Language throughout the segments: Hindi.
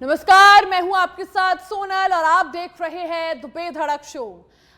नमस्कार, मैं हूं आपके साथ सोनल और आप देख रहे हैं द बेधड़क शो।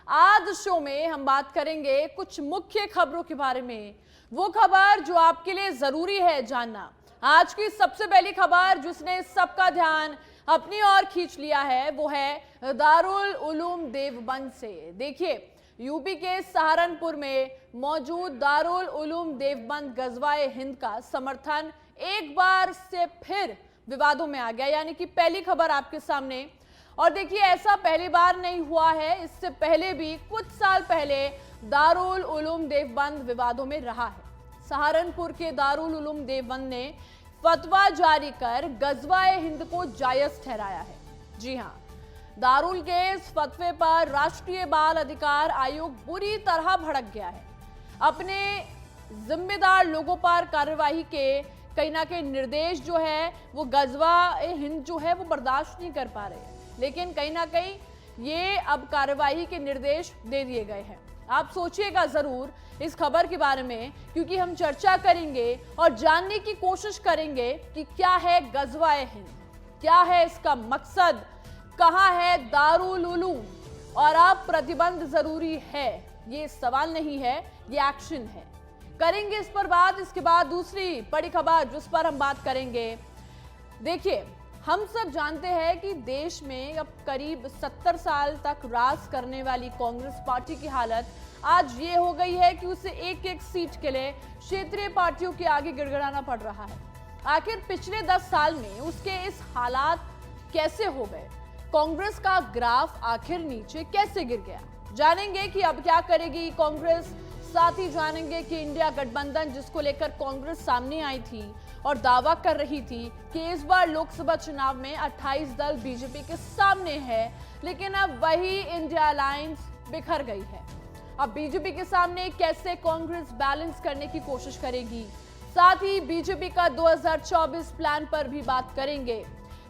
आज शो में हम बात करेंगे कुछ मुख्य खबरों के बारे में, वो खबर जो आपके लिए जरूरी है जानना। आज की सबसे पहली खबर जिसने सबका ध्यान अपनी ओर खींच लिया है वो है दारुल उलूम देवबंद से। देखिए, यूपी के सहारनपुर में मौजूद दारुल उलूम देवबंद गजवाए हिंद का समर्थन एक बार से फिर विवादों में आ गया, यानी कि पहली खबर आपके सामने। और देखिए, ऐसा पहली बार नहीं हुआ है, इससे पहले भी कुछ साल पहले दारुल उलूम देवबंद विवादों में रहा है। सहारनपुर के दारुल उलूम देवबंद ने फतवा जारी कर गजवाए हिंद को जायज ठहराया है। जी हां, दारुल के इस फतवे पर राष्ट्रीय बाल अधिकार आयोग बुरी तरह भड़क गया है। अपने जिम्मेदार लोगों पर कार्यवाही के कहीं ना कहीं निर्देश जो है वो गजवाए हिंद जो है वो बर्दाश्त नहीं कर पा रहे हैं, लेकिन कहीं ना कहीं ये अब कार्यवाही के निर्देश दे दिए गए हैं। आप सोचिएगा जरूर इस खबर के बारे में, क्योंकि हम चर्चा करेंगे और जानने की कोशिश करेंगे कि क्या है गजवाए हिंद, क्या है इसका मकसद, कहां है दारुल उलूम और अब प्रतिबंध जरूरी है। ये सवाल नहीं है, ये एक्शन है। करेंगे इस पर बात। इसके बाद दूसरी बड़ी खबर जिस पर हम बात करेंगे, देखिए, हम सब जानते हैं कि देश में अब करीब 70 साल तक राज करने वाली कांग्रेस पार्टी की हालत आज ये हो गई है कि उसे एक एक सीट के लिए क्षेत्रीय पार्टियों के आगे गिड़गिड़ाना पड़ रहा है। आखिर पिछले 10 साल में उसके इस हालात कैसे हो गए, कांग्रेस का ग्राफ आखिर नीचे कैसे गिर गया, जानेंगे कि अब क्या करेगी कांग्रेस। साथ ही जानेंगे कि इंडिया गठबंधन जिसको लेकर कांग्रेस सामने आई थी और दावा कर रही थी कि इस बार लोकसभा चुनाव में 28 दल बीजेपी के सामने है, लेकिन अब वही इंडिया अलायंस बिखर गई है। अब बीजेपी के सामने कैसे कांग्रेस बैलेंस करने की कोशिश करेगी। साथ ही बीजेपी का 2024 प्लान पर भी बात करेंगे।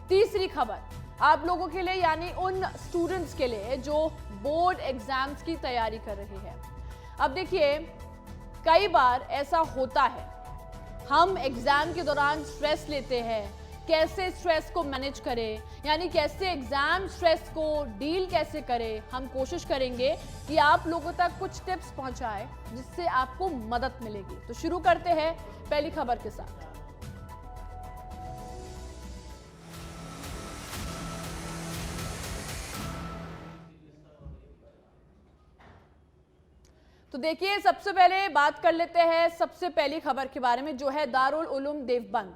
तीसरी खबर आप लोगों के लिए, यानी उन स्टूडेंट्स के लिए जो बोर्ड एग्जाम्स की तैयारी कर रहे हैं। अब देखिए, कई बार ऐसा होता है, हम एग्जाम के दौरान स्ट्रेस लेते हैं, कैसे स्ट्रेस को मैनेज करें, यानी कैसे एग्जाम स्ट्रेस को डील कैसे करें। हम कोशिश करेंगे कि आप लोगों तक कुछ टिप्स पहुंचाएं जिससे आपको मदद मिलेगी। तो शुरू करते हैं पहली खबर के साथ। तो देखिए, सबसे पहले बात कर लेते हैं सबसे पहली खबर के बारे में, जो है दारुल उलूम देवबंद।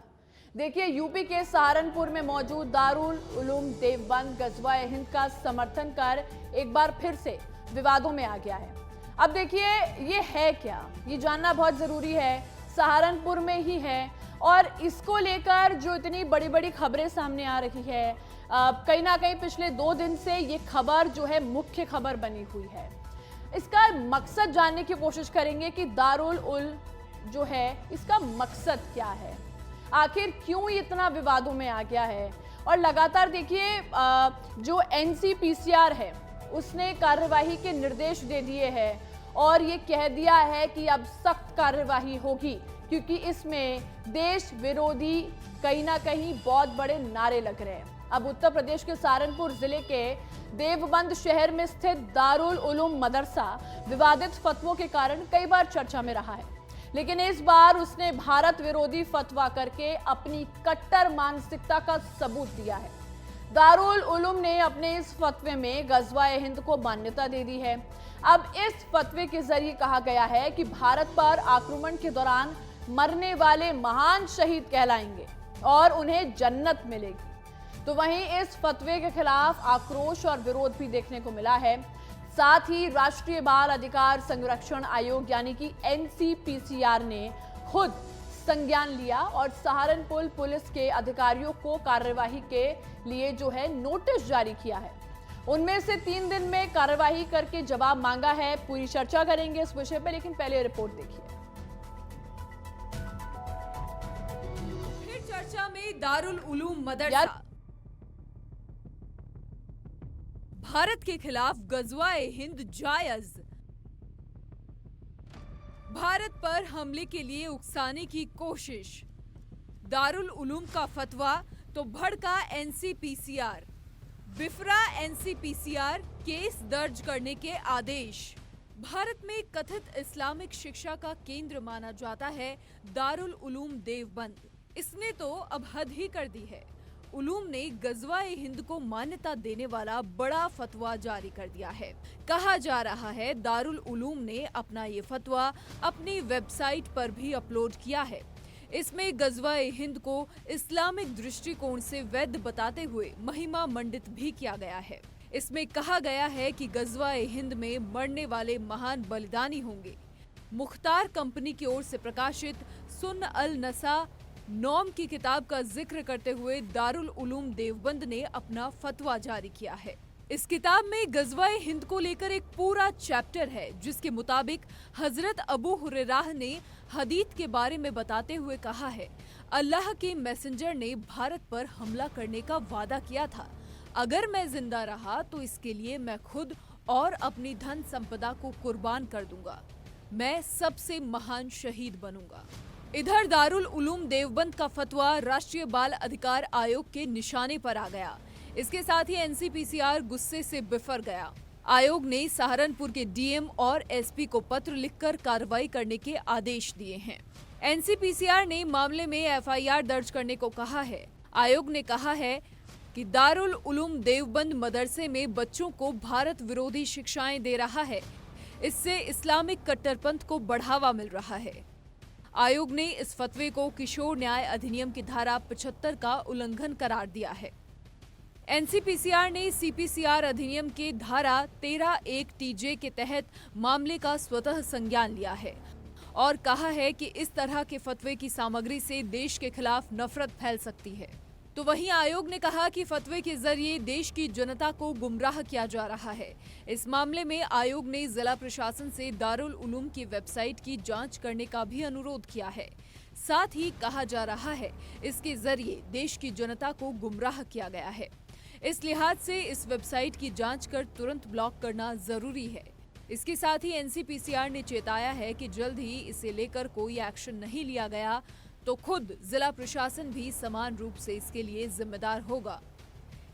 देखिए, यूपी के सहारनपुर में मौजूद दारुल उलूम देवबंद गजवाए हिंद का समर्थन कर एक बार फिर से विवादों में आ गया है। अब देखिए, ये है क्या, ये जानना बहुत जरूरी है। सहारनपुर में ही है और इसको लेकर जो इतनी बड़ी बड़ी खबरें सामने आ रही है, कहीं ना कहीं पिछले 2 दिन से ये खबर जो है मुख्य खबर बनी हुई है। इसका मकसद जानने की कोशिश करेंगे कि दारुल उल जो है इसका मकसद क्या है, आखिर क्यों इतना विवादों में आ गया है। और लगातार देखिए, जो एनसीपीसीआर है उसने कार्यवाही के निर्देश दे दिए हैं और ये कह दिया है कि अब सख्त कार्यवाही होगी, क्योंकि इसमें देश विरोधी कहीं ना कहीं बहुत बड़े नारे लग रहे हैं। अब उत्तर प्रदेश के सहारनपुर जिले के देवबंद शहर में स्थित दारुल उलूम मदरसा विवादित फतवों के कारण कई बार चर्चा में रहा है, लेकिन इस बार उसने भारत विरोधी फतवा करके अपनी कट्टर मानसिकता का सबूत दिया है। दारुल उलूम ने अपने इस फतवे में गजवाए हिंद को मान्यता दे दी है। अब इस फतवे के जरिए कहा गया है कि भारत पर आक्रमण के दौरान मरने वाले महान शहीद कहलाएंगे और उन्हें जन्नत मिलेगी। तो वहीं इस फतवे के खिलाफ आक्रोश और विरोध भी देखने को मिला है। साथ ही राष्ट्रीय बाल अधिकार संरक्षण आयोग यानी कि एनसीपीसीआर ने खुद संज्ञान लिया और सहारनपुर पुलिस के अधिकारियों को कार्यवाही के लिए जो है नोटिस जारी किया है। उनमें से 3 दिन में कार्यवाही करके जवाब मांगा है। पूरी चर्चा करेंगे इस विषय पर, लेकिन पहले रिपोर्ट देखिए। फिर चर्चा में दारुल उलूम मदरसा, भारत के खिलाफ गजवाए हिंद जायज, भारत पर हमले के लिए उकसाने की कोशिश, दारुल उलूम का फतवा तो भड़का एनसीपीसीआर। बिफरा एनसीपीसीआर, केस दर्ज करने के आदेश। भारत में कथित इस्लामिक शिक्षा का केंद्र माना जाता है दारुल उलूम देवबंद। इसने तो अब हद ही कर दी है। उलूम ने गज़वा-ए हिंद को मान्यता देने वाला बड़ा फतवा जारी कर दिया है। कहा जा रहा है दारुल उलूम ने अपना ये फतवा अपनी वेबसाइट पर भी अपलोड किया है। इसमें गज़वा-ए हिंद को इस्लामिक दृष्टिकोण से वैध बताते हुए महिमा मंडित भी किया गया है। इसमें कहा गया है कि गज़वा-ए हिंद में मरने वाले महान बलिदानी होंगे। मुख्तार कंपनी की ओर से प्रकाशित सुन अल नसा नौम की किताब का जिक्र करते हुए दारुल उलूम देवबंद ने अपना फतवा जारी किया है। इस किताब में गज़वा-ए हिंद को लेकर एक पूरा चैप्टर है, जिसके मुताबिक हजरत अबू हुरैराह ने हदीथ के बारे में बताते हुए कहा है, अल्लाह के मैसेंजर ने भारत पर हमला करने का वादा किया था। अगर मैं जिंदा रहा तो इसके लिए मैं खुद और अपनी धन संपदा को कुर्बान कर दूंगा। मैं सबसे महान शहीद बनूंगा। इधर दारुल उलूम देवबंद का फतवा राष्ट्रीय बाल अधिकार आयोग के निशाने पर आ गया। इसके साथ ही एनसीपीसीआर गुस्से से बिफर गया। आयोग ने सहारनपुर के डीएम और एसपी को पत्र लिखकर कार्रवाई करने के आदेश दिए हैं। एनसीपीसीआर ने मामले में एफआईआर दर्ज करने को कहा है। आयोग ने कहा है कि दारुल उलूम देवबंद मदरसे में बच्चों को भारत विरोधी शिक्षाएं दे रहा है। इससे इस्लामिक कट्टरपंथ को बढ़ावा मिल रहा है। आयोग ने इस फतवे को किशोर न्याय अधिनियम की धारा 75 का उल्लंघन करार दिया है। एनसीपीसीआर ने सीपीसीआर अधिनियम के धारा 13(1) टीजे के तहत मामले का स्वतः संज्ञान लिया है और कहा है कि इस तरह के फतवे की सामग्री से देश के खिलाफ नफरत फैल सकती है। तो वहीं आयोग ने कहा कि फतवे के जरिए देश की जनता को गुमराह किया जा रहा है। इस मामले में आयोग ने जिला प्रशासन से दारुल उलूम की वेबसाइट की जांच करने का भी अनुरोध किया है। साथ ही कहा जा रहा है इसके जरिए देश की जनता को गुमराह किया गया है। इस लिहाज से इस वेबसाइट की जांच कर तुरंत ब्लॉक करना जरूरी है। इसके साथ ही एनसीपीसीआर ने चेताया है कि जल्द ही इसे लेकर कोई एक्शन नहीं लिया गया तो खुद जिला प्रशासन भी समान रूप से इसके लिए जिम्मेदार होगा।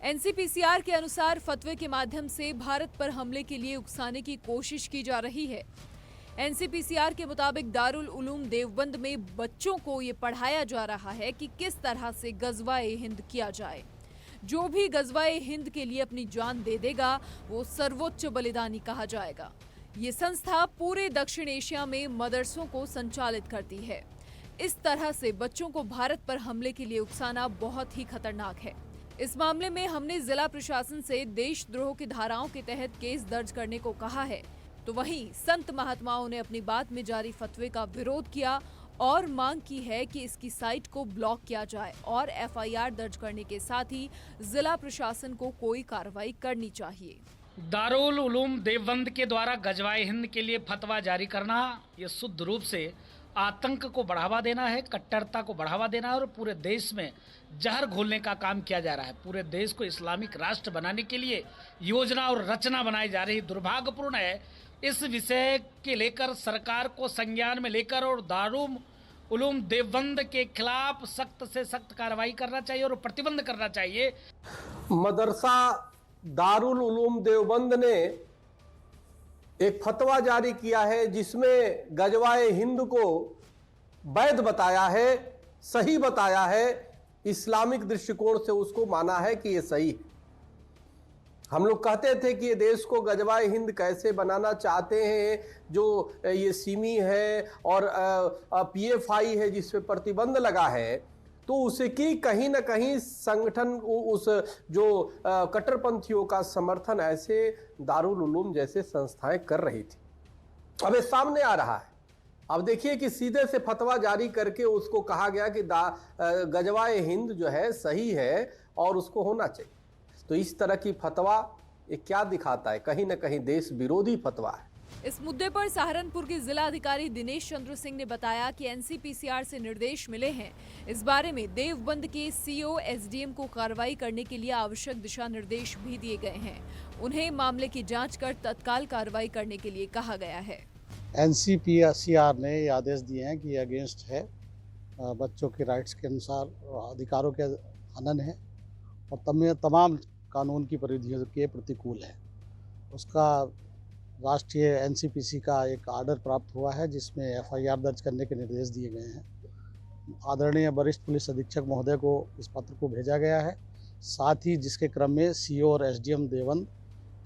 एनसीपीसीआर के अनुसार फतवे के माध्यम से भारत पर हमले के लिए उकसाने की कोशिश की जा रही है। एनसीपीसीआर के मुताबिक दारुल उलूम देवबंद में बच्चों को ये पढ़ाया जा रहा है कि किस तरह से गज़वा-ए हिंद किया जाए। जो भी गज़वा-ए हिंद के लिए अपनी जान दे देगा वो सर्वोच्च बलिदानी कहा जाएगा। ये संस्था पूरे दक्षिण एशिया में मदरसों को संचालित करती है। इस तरह से बच्चों को भारत पर हमले के लिए उकसाना बहुत ही खतरनाक है। इस मामले में हमने जिला प्रशासन से देशद्रोह की धाराओं के तहत केस दर्ज करने को कहा है। तो वहीं संत महात्माओं ने अपनी बात में जारी फतवे का विरोध किया और मांग की है कि इसकी साइट को ब्लॉक किया जाए और एफआईआर दर्ज करने के साथ ही जिला प्रशासन को कोई कार्रवाई करनी चाहिए। दारुल उलूम देवबंद के द्वारा गज़वा-ए हिंद के लिए फतवा जारी करना ये शुद्ध रूप से आतंक को बढ़ावा देना है, कट्टरता को बढ़ावा देना है और पूरे देश में जहर घोलने का काम किया जा रहा है। पूरे देश को इस्लामिक राष्ट्र बनाने के लिए योजना और रचना बनाई जा रही। दुर्भाग्यपूर्ण है इस विषय के लेकर सरकार को संज्ञान में लेकर और दारुल उलूम देवबंद के खिलाफ सख्त से सख्त कार्रवाई करना चाहिए और प्रतिबंध करना चाहिए। मदरसा दारुल उलूम देवबंद ने एक फतवा जारी किया है जिसमें गज़वा-ए हिंद को वैध बताया है, सही बताया है, इस्लामिक दृष्टिकोण से उसको माना है कि ये सही है। हम लोग कहते थे कि ये देश को गज़वा-ए हिंद कैसे बनाना चाहते हैं, जो ये सिमी है और पीएफआई है जिस पे प्रतिबंध लगा है, तो उसकी कहीं ना कहीं संगठन उस जो कट्टरपंथियों का समर्थन ऐसे दारुल उलूम जैसे संस्थाएं कर रही थी। अब ये सामने आ रहा है। अब देखिए कि सीधे से फतवा जारी करके उसको कहा गया कि गज़वा-ए हिंद जो है सही है और उसको होना चाहिए। तो इस तरह की फतवा ये क्या दिखाता है? कहीं ना कहीं देश विरोधी फतवा है। इस मुद्दे पर सहारनपुर के जिला अधिकारी दिनेश चंद्र सिंह ने बताया कि एनसीपीसीआर से निर्देश मिले हैं। इस बारे में देवबंद के सीओ एसडीएम को कार्रवाई करने के लिए आवश्यक दिशा निर्देश भी दिए गए हैं। उन्हें मामले की जांच कर तत्काल कार्रवाई करने के लिए कहा गया है। एनसीपीसीआर ने ये आदेश दिए हैं कि अगेंस्ट है, बच्चों के राइट्स के अनुसार, अधिकारों के हनन है और तमाम कानून की परिधियों के प्रतिकूल है। उसका राष्ट्रीय एनसीपीसी का एक आर्डर प्राप्त हुआ है जिसमें एफआईआर दर्ज करने के निर्देश दिए गए हैं। आदरणीय वरिष्ठ पुलिस अधीक्षक महोदय को इस पत्र को भेजा गया है। साथ ही जिसके क्रम में सीओ और एसडीएम देवबंद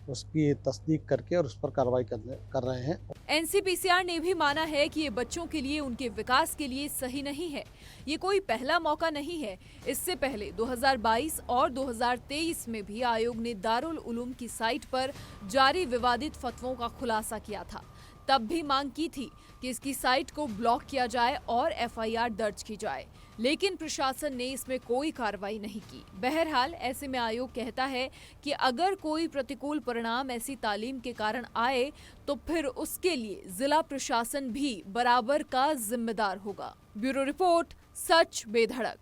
उसकी तस्दीक करके और उस पर कार्रवाई कर रहे हैं। एनसीपीसीआर ने भी माना है कि ये बच्चों के लिए, उनके विकास के लिए सही नहीं है। ये कोई पहला मौका नहीं है। इससे पहले 2022 और 2023 में भी आयोग ने दारुल उलूम की साइट पर जारी विवादित फतवों का खुलासा किया था। तब भी मांग की थी कि इसकी साइट को ब्लॉक किया जाए और एफआईआर दर्ज की जाए, लेकिन प्रशासन ने इसमें कोई कार्रवाई नहीं की। बहरहाल ऐसे में आयोग कहता है कि अगर कोई प्रतिकूल परिणाम ऐसी तालीम के कारण आए तो फिर उसके लिए जिला प्रशासन भी बराबर का जिम्मेदार होगा। ब्यूरो रिपोर्ट, सच बेधड़क।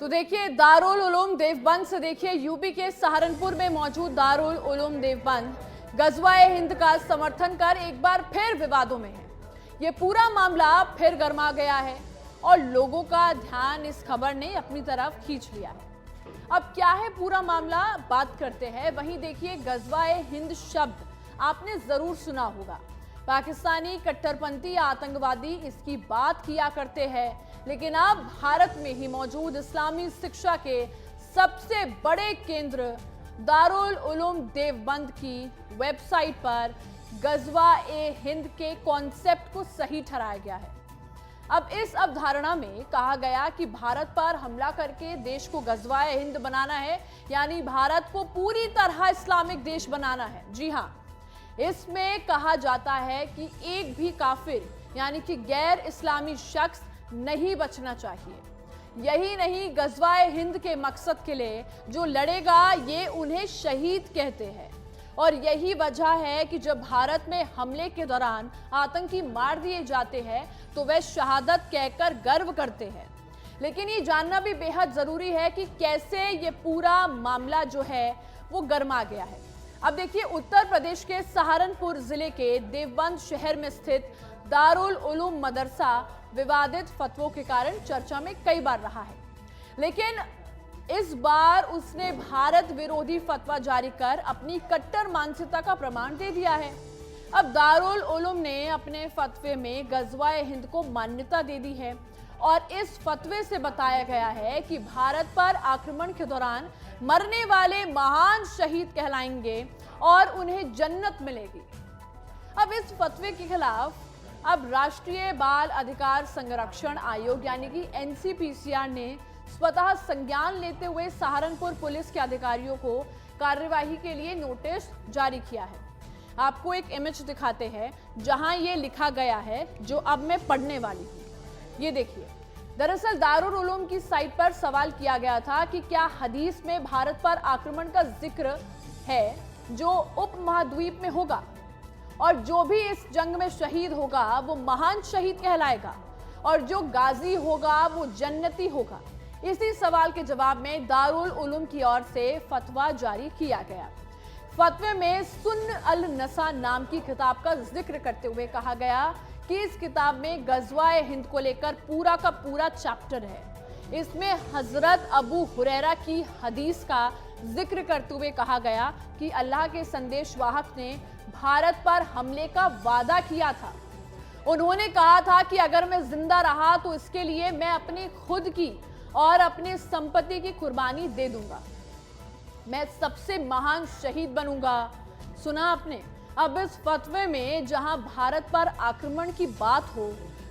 तो देखिए, दारुल उलूम देवबंद से देखिए यूपी के सहारनपुर में मौजूद दारुल उलूम देवबंद गजवाए हिंद का समर्थन कर एक बार फिर विवादों में है। ये पूरा मामला फिर गर्मा गया है और लोगों का ध्यान इस खबर ने अपनी तरफ खींच लिया है। अब क्या है पूरा मामला, बात करते हैं। वहीं देखिए, गजवाए हिंद शब्द आपने जरूर सुना होगा। पाकिस्तानी कट्टरपंथी आतंकवादी इसकी बात किया करते हैं, लेकिन अब भारत में ही मौजूद इस्लामी शिक्षा के सबसे बड़े केंद्र दारुल उलूम देवबंद की वेबसाइट पर गजवा-ए-हिंद के कॉन्सेप्ट को सही ठहराया गया है। अब इस अवधारणा में कहा गया कि भारत पर हमला करके देश को गजवा-ए-हिंद बनाना है, यानी भारत को पूरी तरह इस्लामिक देश बनाना है। जी हाँ, इसमें कहा जाता है कि एक भी काफिर यानी कि गैर इस्लामी शख्स नहीं बचना चाहिए। यही नहीं, गजवा-ए-हिंद के मकसद के लिए जो लड़ेगा ये उन्हें शहीद कहते हैं। और यही वजह है कि जब भारत में हमले के दौरान आतंकी मार दिए जाते हैं तो वे शहादत कहकर गर्व करते हैं। लेकिन ये जानना भी बेहद जरूरी है कि कैसे ये पूरा मामला जो है वो गर्मा गया है। अब देखिए, उत्तर प्रदेश के सहारनपुर जिले के देवबंद शहर में स्थित दारुल उलूम मदरसा विवादित फतवों के कारण चर्चा में कई बार रहा है, लेकिन इस बार उसने भारत विरोधी फतवा जारी कर अपनी कट्टर मानसिकता का प्रमाण दे दिया है। अब दारुल उलूम ने अपने फतवे में गजवा-ए-हिंद को मान्यता दे दी है और इस फतवे से बताया गया है कि भारत पर आक्रमण के दौरान मरने वाले महान शहीद कहलाएंगे और उन्हें जन्नत मिलेगी। अब इस फतवे के खिलाफ अब राष्ट्रीय बाल अधिकार संरक्षण आयोग यानी कि एनसीपीसीआर ने स्वतः संज्ञान लेते हुए सहारनपुर पुलिस के अधिकारियों को कार्यवाही के लिए नोटिस जारी किया है। आपको एक इमेज दिखाते हैं जहां ये लिखा गया है, जो अब मैं पढ़ने वाली हूं। ये देखिए, दरअसल दारुल उलूम की साइट पर सवाल किया गया था कि क्या हदीस में भारत पर आक्रमण का जिक्र है जो उपमहाद्वीप में होगा, और जो भी इस जंग में शहीद होगा वो महान शहीद कहलाएगा और जो गाजी होगा वो जन्नती होगा। इसी सवाल के जवाब में दारुल उलूम की ओर से फतवा जारी किया गया। फतवे में सुन्न अल नसा नाम की किताब का जिक्र करते हुए कहा गया कि इस किताब में गजवा-ए-हिंद को लेकर पूरा का पूरा चैप्टर है। इसमें हजरत अबू हुरैरा की हदीस का जिक्र करते हुए कहा गया कि अल्लाह के संदेशवाहक ने भारत पर हमले का वादा किया था। उन्होंने कहा था कि अगर मैं जिंदा रहा तो इसके लिए मैं अपनी खुद की और अपनी संपत्ति की कुर्बानी दे दूंगा, मैं सबसे महान शहीद बनूंगा। सुना आपने? अब इस फतवे में जहां भारत पर आक्रमण की बात हो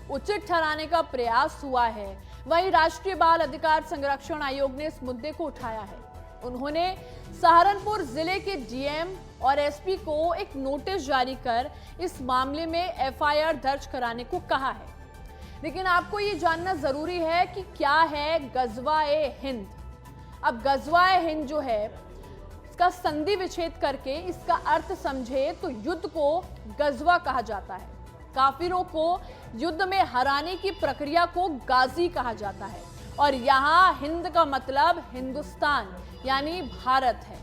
उचित ठहराने का प्रयास हुआ है, वहीं राष्ट्रीय बाल अधिकार संरक्षण आयोग ने इस मुद्दे को उठाया है। उन्होंने सहारनपुर जिले के डीएम और एसपी को एक नोटिस जारी कर इस मामले में एफआईआर दर्ज कराने को कहा है। लेकिन आपको ये जानना जरूरी है कि क्या है गजवा-ए-हिंद। अब गजवा-ए-हिंद जो है, इसका संधि विच्छेद करके इसका अर्थ समझे तो युद्ध को गजवा कहा जाता है। काफिरों को युद्ध में हराने की प्रक्रिया को गाजी कहा जाता है और यहाँ हिंद का मतलब हिंदुस्तान यानी भारत है।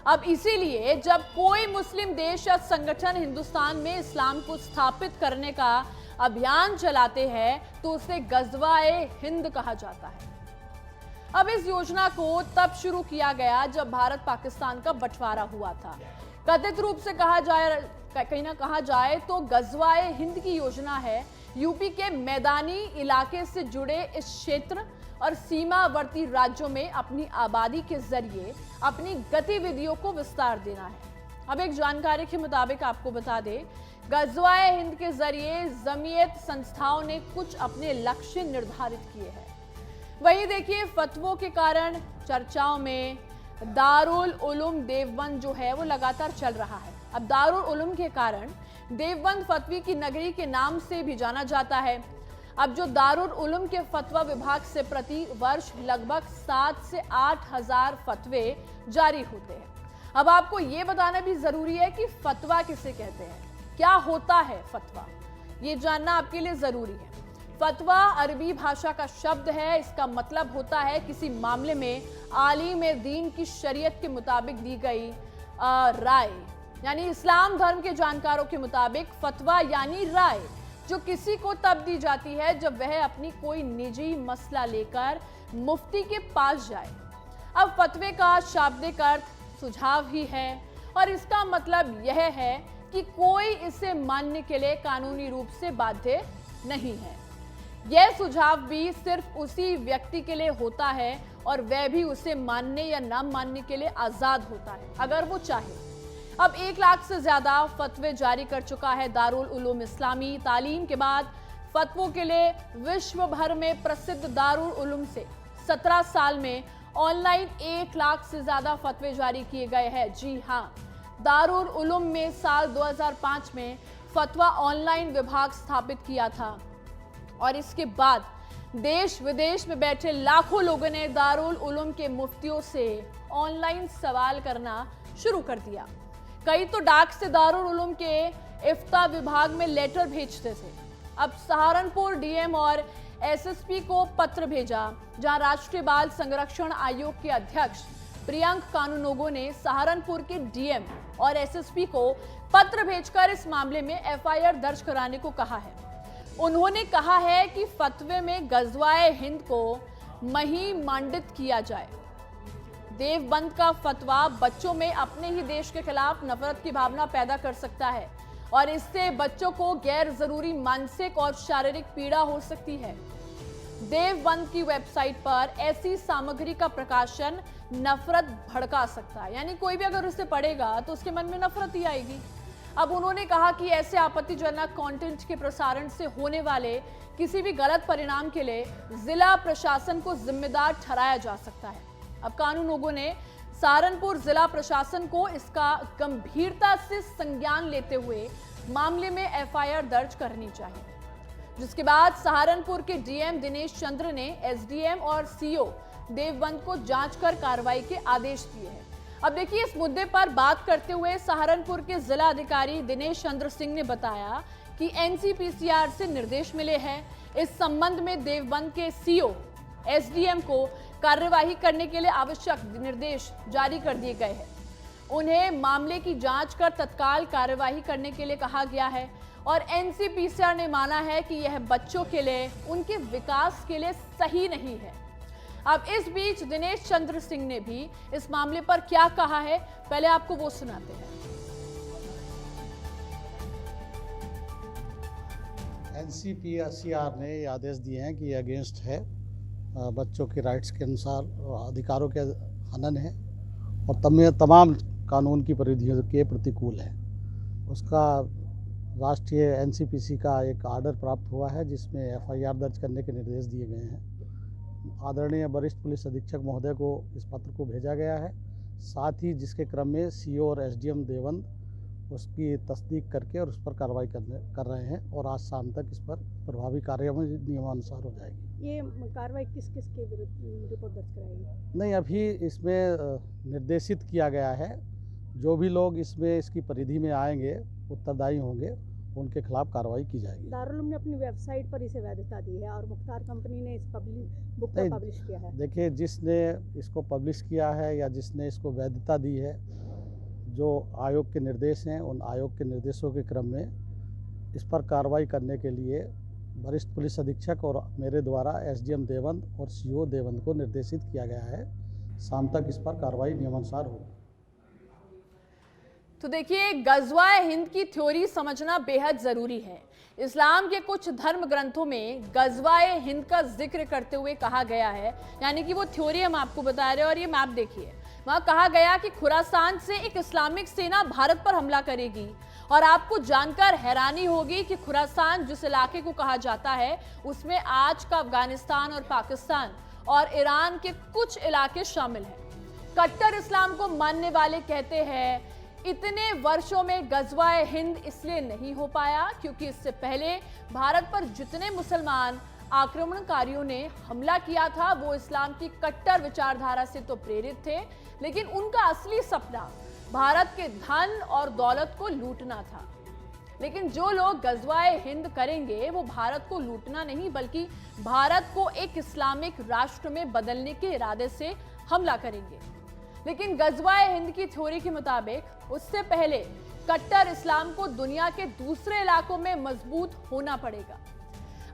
अब इसीलिए जब कोई मुस्लिम देश या संगठन हिंदुस्तान में इस्लाम को स्थापित करने का अभियान चलाते हैं तो उसे गजवाए हिंद कहा जाता है। अब इस योजना को तब शुरू किया गया जब भारत पाकिस्तान का बंटवारा हुआ था। कथित रूप से कहा जाए तो गजवाए हिंद की योजना है यूपी के मैदानी इलाके से जुड़े इस क्षेत्र और सीमावर्ती राज्यों में अपनी आबादी के जरिए अपनी गतिविधियों को विस्तार देना है। अब एक जानकारी के मुताबिक आपको बता दें, गजवाए हिंद के जरिए जमीयत संस्थाओं ने कुछ अपने लक्ष्य निर्धारित किए हैं। वहीं देखिए, फतवों के कारण चर्चाओं में दारुल उलूम देवबंद जो है वो लगातार चल रहा है। अब दारुल उलूम के कारण देवबंद फतवी की नगरी के नाम से भी जाना जाता है। अब जो दारुल उलूम के फतवा विभाग से प्रति वर्ष लगभग 7 से 8 हजार फतवे जारी होते हैं। अब आपको ये बताना भी जरूरी है कि फतवा किसे कहते हैं, क्या होता है फतवा, ये जानना आपके लिए जरूरी है। फतवा अरबी भाषा का शब्द है। इसका मतलब होता है किसी मामले में आलिम दीन की शरीयत के मुताबिक दी गई राय, यानी इस्लाम धर्म के जानकारों के मुताबिक फतवा यानी राय जो किसी को तब दी जाती है जब वह अपनी कोई निजी मसला लेकर मुफ्ती के पास जाए। अब फतवे का शाब्दिक अर्थ सुझाव ही है और इसका मतलब यह है कि कोई इसे मानने के लिए कानूनी रूप से बाध्य नहीं है। यह सुझाव भी सिर्फ उसी व्यक्ति के लिए होता है और वह भी उसे मानने या ना मानने के लिए आजाद होता है अगर वो चाहे। अब 1 लाख से ज्यादा फतवे जारी कर चुका है दारुल उलूम इस्लामी। तालीम के बाद फतवों के लिए विश्व भर में प्रसिद्ध दारुल उलूम से 17 साल में ऑनलाइन 1 लाख से ज्यादा फतवे जारी किए गए हैं। जी हाँ, दारुल उलूम में साल 2005 में फतवा ऑनलाइन विभाग स्थापित किया था और इसके बाद देश विदेश में बैठे लाखों लोगों ने दारुल उलूम के मुफ्तियों से ऑनलाइन सवाल करना शुरू कर दिया। कई तो डाक से दारुल उलूम के इफ्ता विभाग में लेटर भेजते थे। अब सहारनपुर डीएम और एसएसपी को पत्र भेजा, जहां राष्ट्रीय बाल संरक्षण आयोग के अध्यक्ष प्रियंक कानूनगो ने सहारनपुर के डीएम और एसएसपी को पत्र भेजकर इस मामले में एफआईआर दर्ज कराने को कहा है। उन्होंने कहा है कि फतवे में गजवाए हिंद को महिमांडित किया जाए। देवबंद का फतवा बच्चों में अपने ही देश के खिलाफ नफरत की भावना पैदा कर सकता है और इससे बच्चों को गैर जरूरी मानसिक और शारीरिक पीड़ा हो सकती है। देवबंद की वेबसाइट पर ऐसी सामग्री का प्रकाशन नफरत भड़का सकता है, यानी कोई भी अगर उसे पढ़ेगा तो उसके मन में नफरत ही आएगी। अब उन्होंने कहा कि ऐसे आपत्तिजनक कंटेंट के प्रसारण से होने वाले किसी भी गलत परिणाम के लिए जिला प्रशासन को जिम्मेदार ठहराया जा सकता है। अब कानूनगो ने सहारनपुर जिला प्रशासन को इसका गंभीरता से संज्ञान लेते हुए मामले में एफआईआर दर्ज करनी चाहिए, जिसके बाद सहारनपुर के डीएम दिनेश चंद्र ने एसडीएम और सीओ देवबंद को जांच कर कार्रवाई के आदेश दिए हैं। अब देखिए, इस मुद्दे पर बात करते हुए सहारनपुर के जिला अधिकारी दिनेश चंद्र सिंह ने बताया कि एनसीपीसीआर से निर्देश मिले हैं। इस संबंध में देवबंद के सीओ एसडीएम को कार्यवाही करने के लिए आवश्यक निर्देश जारी कर दिए गए हैं। उन्हें मामले की जांच कर तत्काल कार्यवाही करने के लिए कहा गया है और एनसीपीसीआर ने माना है कि यह बच्चों के लिए, उनके विकास के लिए सही नहीं है। अब इस बीच दिनेश चंद्र सिंह ने भी इस मामले पर क्या कहा है, पहले आपको वो सुनाते हैं। एनसीपीसीआर ने ये आदेश दिए हैं कि ये अगेंस्ट है, बच्चों के राइट्स के अनुसार अधिकारों के हनन है और तमाम कानून की परिधियों के प्रतिकूल है। उसका राष्ट्रीय एनसीपीसी का एक आर्डर प्राप्त हुआ है जिसमें एफआईआर दर्ज करने के निर्देश दिए गए हैं। आदरणीय वरिष्ठ पुलिस अधीक्षक महोदय को इस पत्र को भेजा गया है, साथ ही जिसके क्रम में सीओ और एसडीएम देवबंद उसकी तस्दीक करके और उस पर कार्रवाई कर रहे हैं और आज शाम तक इस पर प्रभावी कार्रवाई नियमानुसार हो जाएगी। ये कार्रवाई किस किस के विरुद्ध रिपोर्ट दर्ज कराएगी? नहीं, अभी इसमें निर्देशित किया गया है, जो भी लोग इसमें इसकी परिधि में आएंगे, उत्तरदायी होंगे, उनके खिलाफ कार्रवाई की जाएगी। दारुल उलूम ने अपनी वेबसाइट पर इसे वैधता दी है और मुख्तार कंपनी ने इस बुक को पब्लिश किया है। देखिए, जिसने इसको पब्लिश किया है या जिसने इसको वैधता दी है, जो आयोग के निर्देश हैं, उन आयोग के निर्देशों के क्रम में इस पर कार्रवाई करने के लिए वरिष्ठ पुलिस अधीक्षक और मेरे द्वारा एसडीएम देवबंद और सीओ देवबंद को निर्देशित किया गया है। शाम तक इस पर कार्रवाई नियमानुसार होगी। तो देखिए, गज़वाए हिंद की थ्योरी समझना बेहद जरूरी है। इस्लाम के कुछ धर्म ग्रंथों में गज़वाए हिंद का जिक्र करते हुए कहा गया है, यानी कि वो थ्योरी हम आपको बता रहे हैं। और ये मैप देखिए, वहां कहा गया कि खुरासान से एक इस्लामिक सेना भारत पर हमला करेगी। और आपको जानकर हैरानी होगी कि खुरासान जिस इलाके को कहा जाता है उसमें आज का अफगानिस्तान और पाकिस्तान और ईरान के कुछ इलाके शामिल हैं। कट्टर इस्लाम को मानने वाले कहते हैं इतने वर्षों में गज़वाए हिंद इसलिए नहीं हो पाया क्योंकि इससे पहले भारत पर जितने मुसलमान आक्रमणकारियों ने हमला किया था वो इस्लाम की कट्टर विचारधारा से तो प्रेरित थे, लेकिन उनका असली सपना भारत के धन और दौलत को लूटना था। लेकिन जो लोग गज़वाए हिंद करेंगे वो भारत को लूटना नहीं बल्कि भारत को एक इस्लामिक राष्ट्र में बदलने के इरादे से हमला करेंगे। लेकिन गज़वाए हिंद की थ्योरी के मुताबिक उससे पहले कट्टर इस्लाम को दुनिया के दूसरे इलाकों में मजबूत होना पड़ेगा।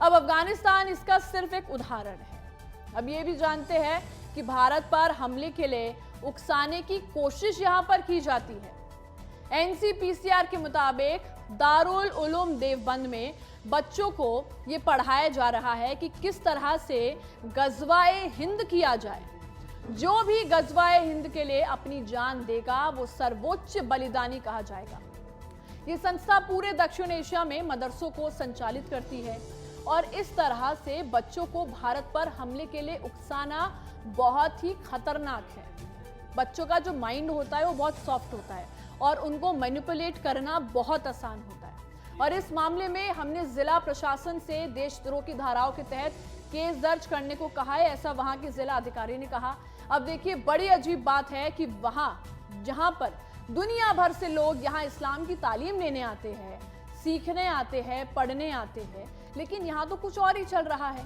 अब अफगानिस्तान इसका सिर्फ एक उदाहरण है। अब ये भी जानते हैं कि भारत पर हमले के लिए उकसाने की कोशिश यहां पर की जाती है। एनसीपीसीआर के मुताबिक दारुल उलूम देवबंद में बच्चों को ये पढ़ाया जा रहा है कि किस तरह से गज़वाए हिंद किया जाए। जो भी गज़वाए हिंद के लिए अपनी जान देगा वो सर्वोच्च बलिदानी कहा जाएगा। ये संस्था पूरे दक्षिण एशिया में मदरसों को संचालित करती है और इस तरह से बच्चों को भारत पर हमले के लिए उकसाना बहुत ही खतरनाक है। बच्चों का जो माइंड होता है वो बहुत सॉफ्ट होता है और उनको मैनिपुलेट करना बहुत आसान होता है। और इस मामले में हमने जिला प्रशासन से देशद्रोह की धाराओं के तहत केस दर्ज करने को कहा है, ऐसा वहां के जिला अधिकारी ने कहा। अब देखिए, बड़ी अजीब बात है कि वहां जहां पर दुनिया भर से लोग यहाँ इस्लाम की तालीम लेने आते हैं, सीखने आते हैं, पढ़ने आते हैं, लेकिन यहाँ तो कुछ और ही चल रहा है।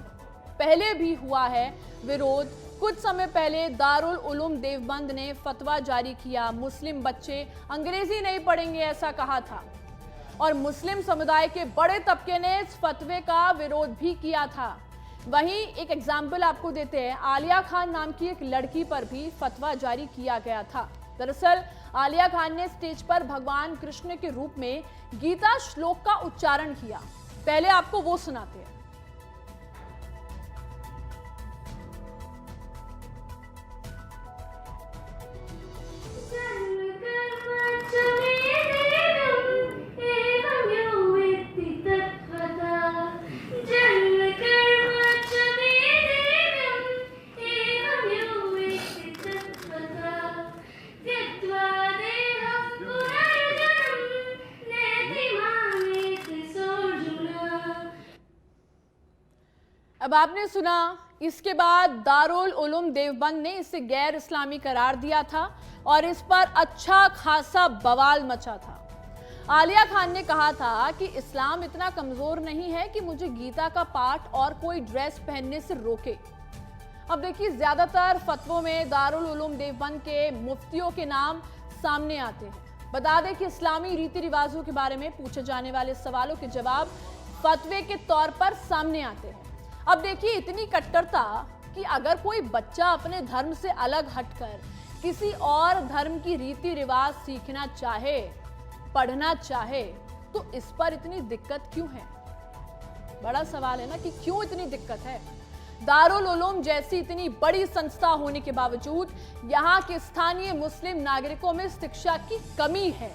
पहले भी हुआ है विरोध। कुछ समय पहले दारुल उलूम देवबंद ने फतवा जारी किया, मुस्लिम बच्चे अंग्रेजी नहीं पढ़ेंगे ऐसा कहा था और मुस्लिम समुदाय के बड़े तबके ने इस फतवे का विरोध भी किया था। वहीं एक एग्जाम्पल आपको देते हैं, आलिया खान नाम की एक लड़की पर भी फतवा जारी किया गया था। दरअसल आलिया खान ने स्टेज पर भगवान कृष्ण के रूप में गीता श्लोक का उच्चारण किया। पहले आपको वो सुनाते हैं। अब आपने सुना, इसके बाद दारुल उलूम देवबंद ने इसे गैर इस्लामी करार दिया था और इस पर अच्छा खासा बवाल मचा था। आलिया खान ने कहा था कि इस्लाम इतना कमजोर नहीं है कि मुझे गीता का पाठ और कोई ड्रेस पहनने से रोके। अब देखिए, ज्यादातर फतवों में दारुल उलूम देवबंद के मुफ्तियों के नाम सामने आते हैं। बता दें कि इस्लामी रीति रिवाजों के बारे में पूछे जाने वाले सवालों के जवाब फतवे के तौर पर सामने आते हैं। अब देखिए, इतनी कट्टरता कि अगर कोई बच्चा अपने धर्म से अलग हटकर किसी और धर्म की रीति रिवाज सीखना चाहे, पढ़ना चाहे, तो इस पर इतनी दिक्कत क्यों है? बड़ा सवाल है ना कि क्यों इतनी दिक्कत है। दारुल उलूम जैसी इतनी बड़ी संस्था होने के बावजूद यहाँ के स्थानीय मुस्लिम नागरिकों में शिक्षा की कमी है।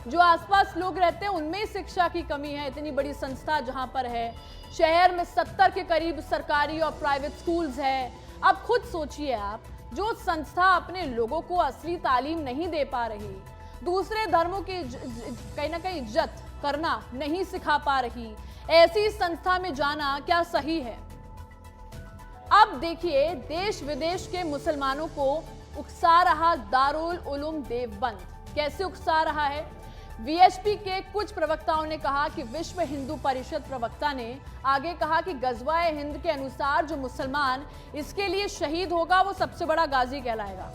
जो आसपास लोग रहते हैं उनमें शिक्षा की कमी है। इतनी बड़ी संस्था जहां पर है, शहर में 70 के करीब सरकारी और प्राइवेट स्कूल्स है। अब खुद सोचिए आप, जो संस्था अपने लोगों को असली तालीम नहीं दे पा रही, दूसरे धर्मों की कहीं ना कहीं इज्जत करना नहीं सिखा पा रही, ऐसी संस्था में जाना क्या सही है? अब देखिए, देश विदेश के मुसलमानों को उकसा रहा दारुल उलूम देवबंद। कैसे उकसा रहा है? वीएचपी के कुछ प्रवक्ताओं ने कहा कि विश्व हिंदू परिषद प्रवक्ता ने आगे कहा कि गज़वाए हिंद के अनुसार जो मुसलमान इसके लिए शहीद होगा वो सबसे बड़ा गाजी कहलाएगा,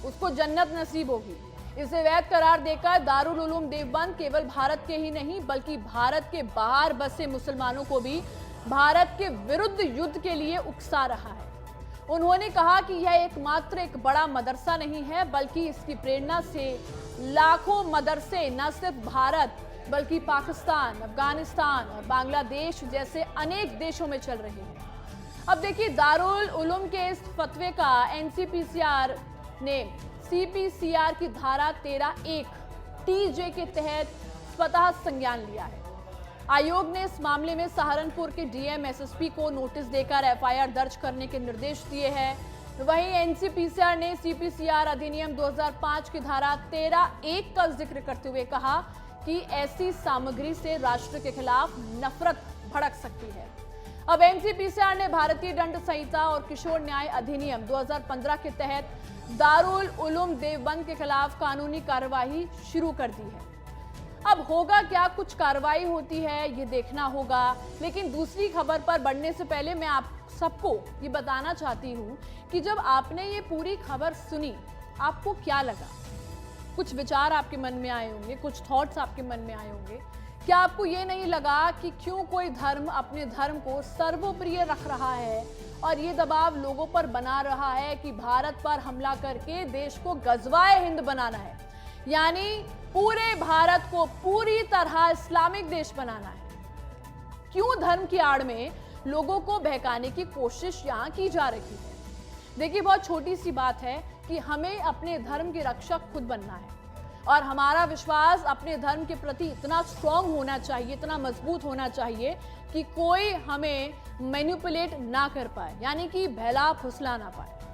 उसको जन्नत नसीब होगी। इसे वैध करार देकर दारुल उलूम देवबंद केवल भारत के ही नहीं बल्कि भारत के बाहर बसे मुसलमानों को भी भारत के विरुद्ध युद्ध के लिए उकसा रहा है। उन्होंने कहा कि यह एकमात्र एक बड़ा मदरसा नहीं है बल्कि इसकी प्रेरणा से लाखों मदरसे न सिर्फ भारत बल्कि पाकिस्तान, अफगानिस्तान और बांग्लादेश जैसे अनेक देशों में चल रहे हैं। अब देखिए, दारुल उलूम के इस फतवे का एनसीपीसीआर ने सीपीसीआर की धारा 13(1) टीजे के तहत स्वतः संज्ञान लिया है। आयोग ने इस मामले में सहारनपुर के डीएम एसएसपी को नोटिस देकर एफआईआर दर्ज करने के निर्देश दिए हैं। वहीं एनसीपीसीआर ने सीपीसीआर अधिनियम 2005 की धारा 13(1) का जिक्र करते हुए कहा कि ऐसी सामग्री से राष्ट्र के खिलाफ नफरत भड़क सकती है। अब एनसीपीसीआर ने भारतीय दंड संहिता और किशोर न्याय अधिनियम 2015 के तहत दारुल उलूम देवबंद के खिलाफ कानूनी कार्यवाही शुरू कर दी है। अब होगा क्या, कुछ कार्रवाई होती है ये देखना होगा। लेकिन दूसरी खबर पर बढ़ने से पहले मैं आप सबको ये बताना चाहती हूँ कि जब आपने ये पूरी खबर सुनी आपको क्या लगा? कुछ विचार आपके मन में आए होंगे, कुछ थॉट्स आपके मन में आए होंगे। क्या आपको ये नहीं लगा कि क्यों कोई धर्म अपने धर्म को सर्वोप्रिय रख रहा है और ये दबाव लोगों पर बना रहा है कि भारत पर हमला करके देश को गजवाए हिंद बनाना है, यानी पूरे भारत को पूरी तरह इस्लामिक देश बनाना है? क्यों धर्म की आड़ में लोगों को बहकाने की कोशिश यहाँ की जा रही है? देखिए, बहुत छोटी सी बात है कि हमें अपने धर्म के रक्षक खुद बनना है और हमारा विश्वास अपने धर्म के प्रति इतना स्ट्रांग होना चाहिए, इतना मजबूत होना चाहिए कि कोई हमें मैनिपुलेट ना कर पाए, यानी कि बहला फुसला ना पाए।